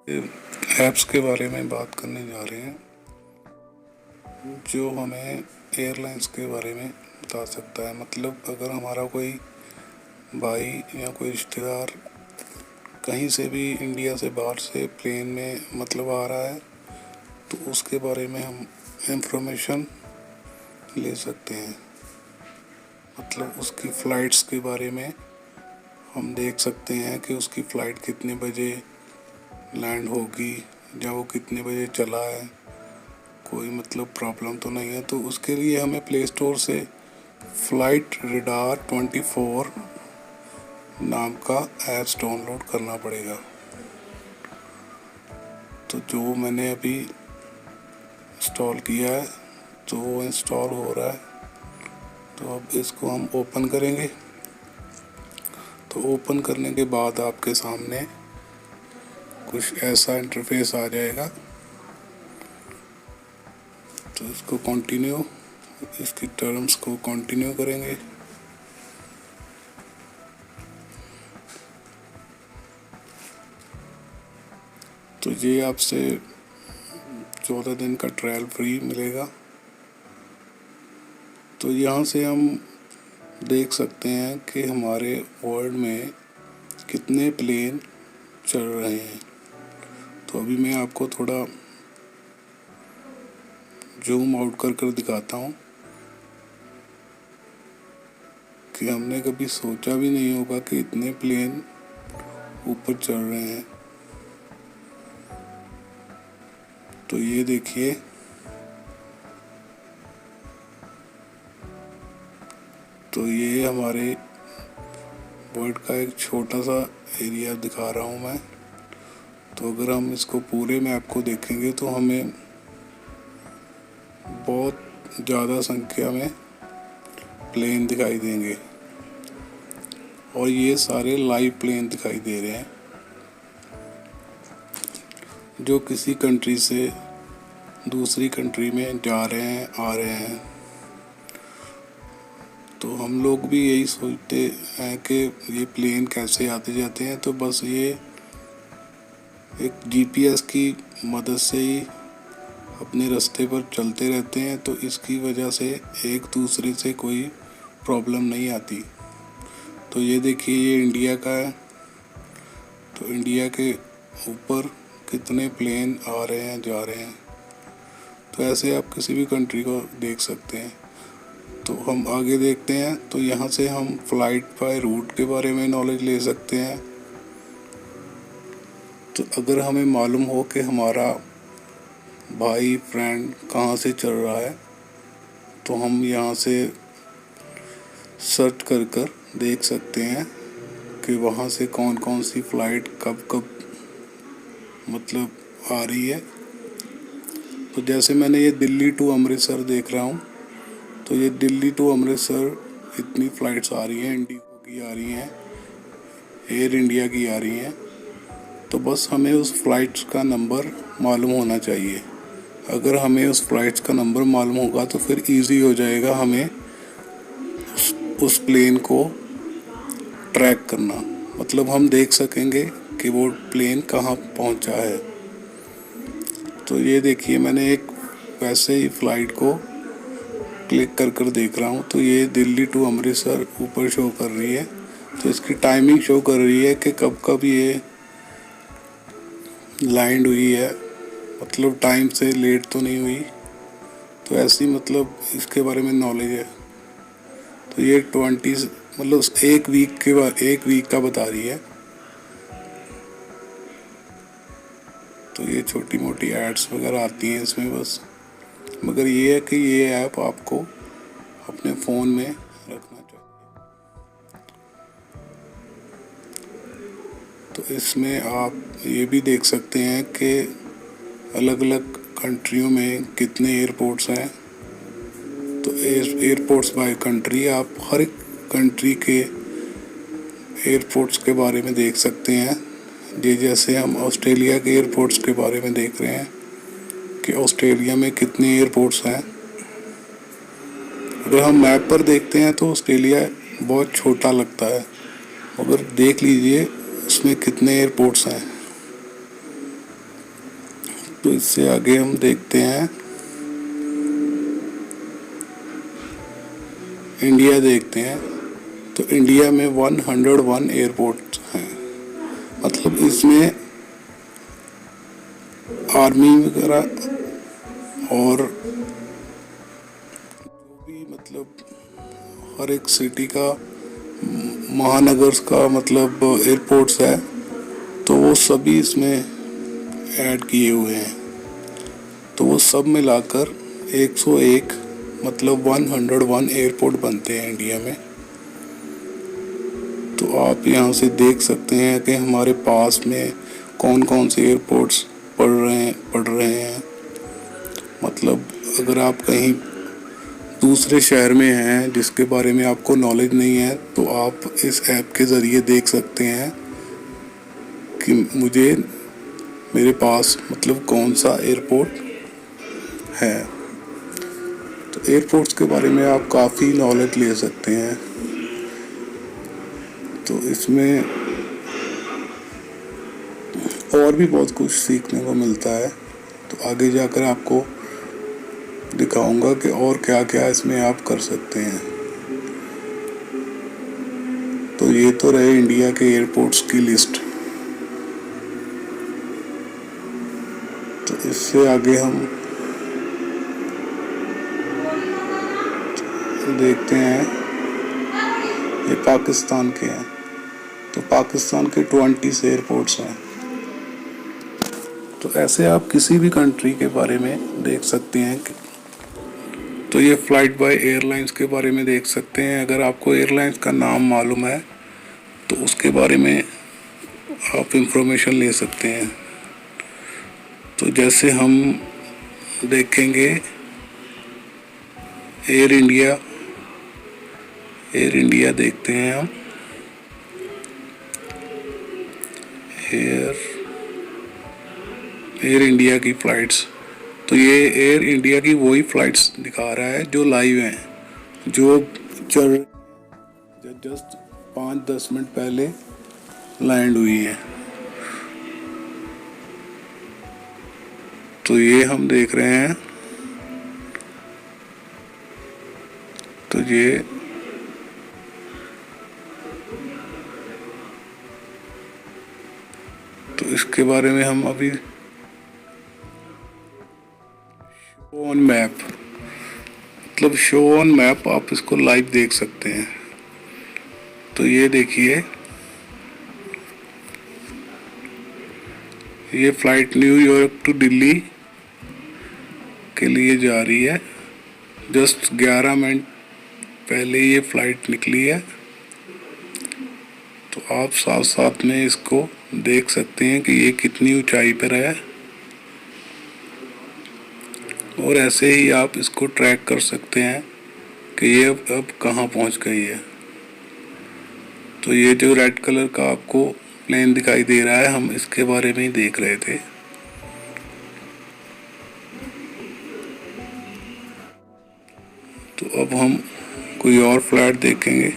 Apps के बारे में बात करने जा रहे हैं जो हमें एयरलाइंस के बारे में बता सकता है। मतलब अगर हमारा कोई भाई या कोई रिश्तेदार कहीं से भी इंडिया से बाहर से प्लेन में मतलब आ रहा है तो उसके बारे में हम इंफॉर्मेशन ले सकते हैं। मतलब उसकी फ़्लाइट्स के बारे में हम देख सकते हैं कि उसकी फ़्लाइट कितने बजे लैंड होगी या वो कितने बजे चला है, कोई मतलब प्रॉब्लम तो नहीं है। तो उसके लिए हमें प्ले स्टोर से फ़्लाइट रडार 24 नाम का ऐप्स डाउनलोड करना पड़ेगा। तो जो मैंने अभी इंस्टॉल किया है तो वो इंस्टॉल हो रहा है। तो अब इसको हम ओपन करेंगे। तो ओपन करने के बाद आपके सामने कुछ ऐसा इंटरफेस आ जाएगा। तो इसको कंटिन्यू, इसकी टर्म्स को कंटिन्यू करेंगे। तो ये आपसे 14 दिन का ट्रायल फ्री मिलेगा। तो यहाँ से हम देख सकते हैं कि हमारे वर्ल्ड में कितने प्लेन चल रहे हैं। तो अभी मैं आपको थोड़ा जूम आउट कर दिखाता हूँ कि हमने कभी सोचा भी नहीं होगा कि इतने प्लेन ऊपर चल रहे हैं। तो ये देखिए, तो ये हमारे वर्ल्ड का एक छोटा सा एरिया दिखा रहा हूँ मैं। तो अगर हम इसको पूरे मैप को देखेंगे तो हमें बहुत ज़्यादा संख्या में प्लेन दिखाई देंगे और ये सारे लाइव प्लेन दिखाई दे रहे हैं जो किसी कंट्री से दूसरी कंट्री में जा रहे हैं, आ रहे हैं। तो हम लोग भी यही सोचते हैं कि ये प्लेन कैसे आते जाते हैं। तो बस ये एक जीपीएस की मदद से ही अपने रास्ते पर चलते रहते हैं। तो इसकी वजह से एक दूसरे से कोई प्रॉब्लम नहीं आती। तो ये देखिए, ये इंडिया का है। तो इंडिया के ऊपर कितने प्लेन आ रहे हैं, जा रहे हैं। तो ऐसे आप किसी भी कंट्री को देख सकते हैं। तो हम आगे देखते हैं। तो यहाँ से हम फ़्लाइट बाय रूट के बारे में नॉलेज ले सकते हैं। तो अगर हमें मालूम हो कि हमारा भाई फ्रेंड कहाँ से चल रहा है तो हम यहाँ से सर्च कर देख सकते हैं कि वहाँ से कौन कौन सी फ़्लाइट कब कब मतलब आ रही है। तो जैसे मैंने ये दिल्ली टू अमृतसर देख रहा हूँ। तो ये दिल्ली टू अमृतसर इतनी फ़्लाइट्स आ रही हैं, इंडिगो की आ रही हैं, एयर इंडिया की आ रही हैं। तो बस हमें उस फ़्लाइट्स का नंबर मालूम होना चाहिए। अगर हमें उस फ़्लाइट्स का नंबर मालूम होगा तो फिर इजी हो जाएगा हमें उस प्लेन को ट्रैक करना। मतलब हम देख सकेंगे कि वो प्लेन कहाँ पहुँचा है। तो ये देखिए, मैंने एक वैसे ही फ़्लाइट को क्लिक कर देख रहा हूँ। तो ये दिल्ली टू अमृतसर ऊपर शो कर रही है। तो इसकी टाइमिंग शो कर रही है कि कब कब ये लैंड हुई है। मतलब टाइम से लेट तो नहीं हुई। तो ऐसी मतलब इसके बारे में नॉलेज है। तो ये 20 मतलब एक वीक के बाद, एक वीक का बता रही है। तो ये छोटी मोटी एड्स वगैरह आती हैं इसमें बस। मगर ये है कि ये ऐप आपको अपने फ़ोन में रखना चाहिए। तो इसमें आप ये भी देख सकते हैं कि अलग अलग कंट्रियों में कितने एयरपोर्ट्स हैं। तो एयरपोर्ट्स बाय कंट्री, आप हर एक कंट्री के एयरपोर्ट्स के बारे में देख सकते हैं। ये जैसे हम ऑस्ट्रेलिया के एयरपोर्ट्स के बारे में देख रहे हैं कि ऑस्ट्रेलिया में कितने एयरपोर्ट्स हैं। अगर हम मैप पर देखते हैं तो ऑस्ट्रेलिया बहुत छोटा लगता है, मगर देख लीजिए उसमें कितने एयरपोर्ट्स हैं। तो इससे आगे हम देखते हैं, इंडिया देखते हैं। तो इंडिया में 101 एयरपोर्ट हैं। मतलब इसमें आर्मी वगैरह और जो भी मतलब हर एक सिटी का, महानगर का मतलब एयरपोर्ट्स है, तो वो सभी इसमें ऐड किए हुए हैं। तो वो सब मिलाकर 101 मतलब 101 एयरपोर्ट बनते हैं इंडिया में। तो आप यहाँ से देख सकते हैं कि हमारे पास में कौन कौन से एयरपोर्ट्स पड़ रहे हैं। मतलब अगर आप कहीं दूसरे शहर में हैं जिसके बारे में आपको नॉलेज नहीं है, तो आप इस ऐप के ज़रिए देख सकते हैं कि मेरे पास मतलब कौन सा एयरपोर्ट है। तो एयरपोर्ट्स के बारे में आप काफ़ी नॉलेज ले सकते हैं। तो इसमें और भी बहुत कुछ सीखने को मिलता है। तो आगे जाकर आपको दिखाऊंगा कि और क्या क्या इसमें आप कर सकते हैं। तो ये तो रहे इंडिया के एयरपोर्ट्स की लिस्ट। तो इससे आगे हम देखते हैं, ये पाकिस्तान के हैं। तो पाकिस्तान के 20 एयरपोर्ट्स हैं। तो ऐसे आप किसी भी कंट्री के बारे में देख सकते हैं। तो ये फ्लाइट बाय एयरलाइंस के बारे में देख सकते हैं। अगर आपको एयरलाइंस का नाम मालूम है तो उसके बारे में आप इंफॉर्मेशन ले सकते हैं। तो जैसे हम देखेंगे एयर इंडिया देखते हैं हम। एयर इंडिया की फ़्लाइट्स। तो ये एयर इंडिया की वही फ़्लाइट्स दिखा रहा है जो लाइव हैं, जो जस्ट 5-10 मिनट पहले लैंड हुई हैं। तो ये हम देख रहे हैं। तो ये तो इसके बारे में हम अभी शो ऑन मैप, मतलब शो ऑन मैप आप इसको लाइव देख सकते हैं। तो ये देखिए, ये फ्लाइट न्यूयॉर्क टू दिल्ली के लिए जा रही है। जस्ट 11 मिनट पहले ये फ्लाइट निकली है। तो आप साथ साथ में इसको देख सकते हैं कि ये कितनी ऊंचाई पर है, और ऐसे ही आप इसको ट्रैक कर सकते हैं कि ये अब कहाँ पहुँच गई है। तो ये जो रेड कलर का आपको प्लेन दिखाई दे रहा है, हम इसके बारे में ही देख रहे थे। तो अब हम कोई और फ्लाइट देखेंगे।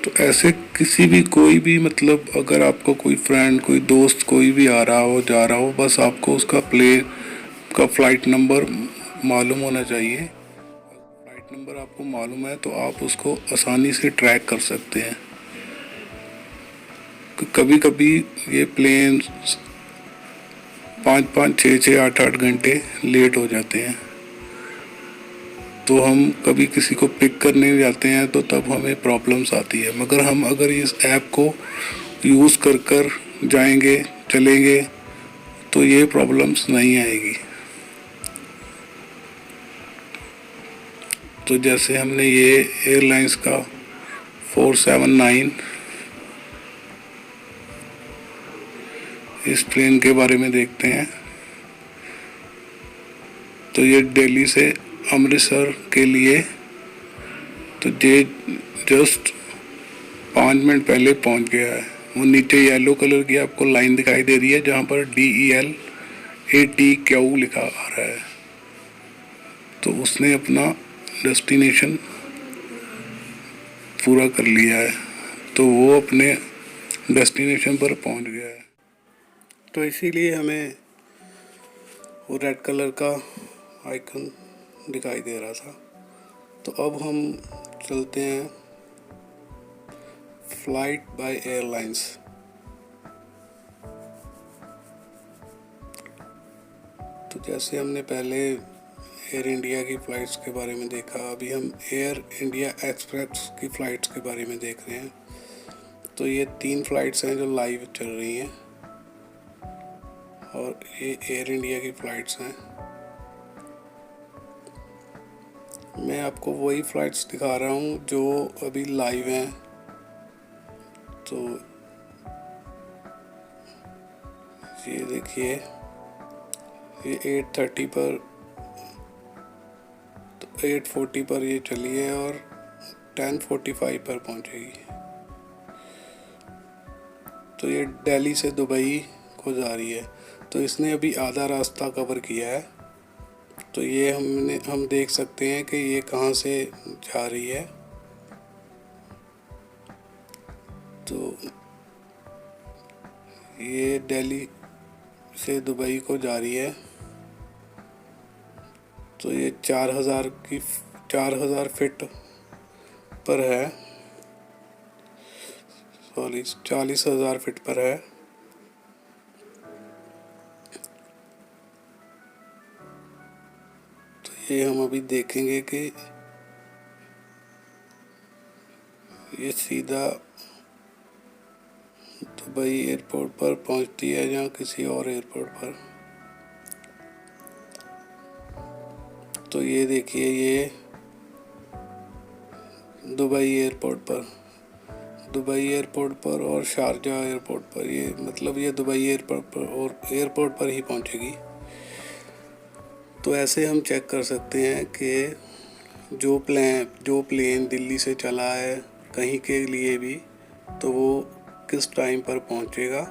तो ऐसे किसी भी कोई भी मतलब अगर आपको कोई फ्रेंड, कोई दोस्त, कोई भी आ रहा हो, जा रहा हो, बस आपको उसका प्लेन का फ्लाइट नंबर मालूम होना चाहिए। फ्लाइट नंबर आपको मालूम है तो आप उसको आसानी से ट्रैक कर सकते हैं। कभी कभी ये प्लेन 5-5, 6-6, 8-8 घंटे लेट हो जाते हैं। तो हम कभी किसी को पिक करने जाते हैं तो तब हमें प्रॉब्लम्स आती है। मगर हम अगर इस ऐप को यूज़ कर जाएंगे, चलेंगे, तो ये प्रॉब्लम्स नहीं आएगी। तो जैसे हमने ये एयरलाइंस का 479 इस प्लेन के बारे में देखते हैं। तो ये दिल्ली से अमृतसर के लिए, तो ये जस्ट 5 मिनट पहले पहुंच गया है। वो नीचे येलो कलर की आपको लाइन दिखाई दे रही है जहाँ पर DELATQ लिखा आ रहा है। तो उसने अपना डेस्टिनेशन पूरा कर लिया है। तो वो अपने डेस्टिनेशन पर पहुंच गया है। तो इसीलिए हमें वो रेड कलर का आइकन दिखाई दे रहा था। तो अब हम चलते हैं फ्लाइट बाय एयरलाइंस। तो जैसे हमने पहले एयर इंडिया की फ़्लाइट्स के बारे में देखा, अभी हम एयर इंडिया एक्सप्रेस की फ़्लाइट्स के बारे में देख रहे हैं। तो ये 3 फ़्लाइट्स हैं जो लाइव चल रही हैं और ये एयर इंडिया की फ़्लाइट्स हैं। मैं आपको वही फ़्लाइट्स दिखा रहा हूँ जो अभी लाइव हैं। तो ये देखिए, ये 8:30 पर, तो 8:40 पर ये चली है और 10:45 पर पहुंचेगी। तो ये दिल्ली से दुबई को जा रही है। तो इसने अभी आधा रास्ता कवर किया है। तो ये हम देख सकते हैं कि ये कहाँ से जा रही है। तो ये दिल्ली से दुबई को जा रही है। तो ये 4,000 फीट पर है, सॉरी 40,000 फीट पर है। तो ये हम अभी देखेंगे कि ये सीधा दुबई एयरपोर्ट पर पहुंचती है या किसी और एयरपोर्ट पर। तो ये देखिए, ये दुबई एयरपोर्ट पर और शारजा एयरपोर्ट पर, ये मतलब ये दुबई एयरपोर्ट पर और एयरपोर्ट पर ही पहुंचेगी। तो ऐसे हम चेक कर सकते हैं कि जो प्लेन दिल्ली से चला है कहीं के लिए भी, तो वो किस टाइम पर पहुंचेगा।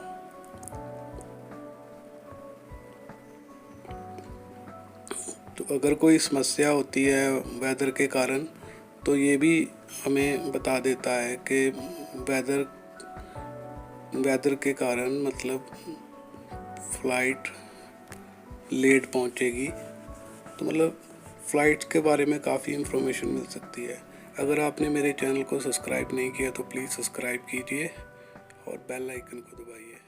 तो अगर कोई समस्या होती है वेदर के कारण, तो ये भी हमें बता देता है कि वेदर के कारण मतलब फ़्लाइट लेट पहुंचेगी। तो मतलब फ़्लाइट के बारे में काफ़ी इन्फॉर्मेशन मिल सकती है। अगर आपने मेरे चैनल को सब्सक्राइब नहीं किया तो प्लीज़ सब्सक्राइब कीजिए और बेल आइकन को दबाइए।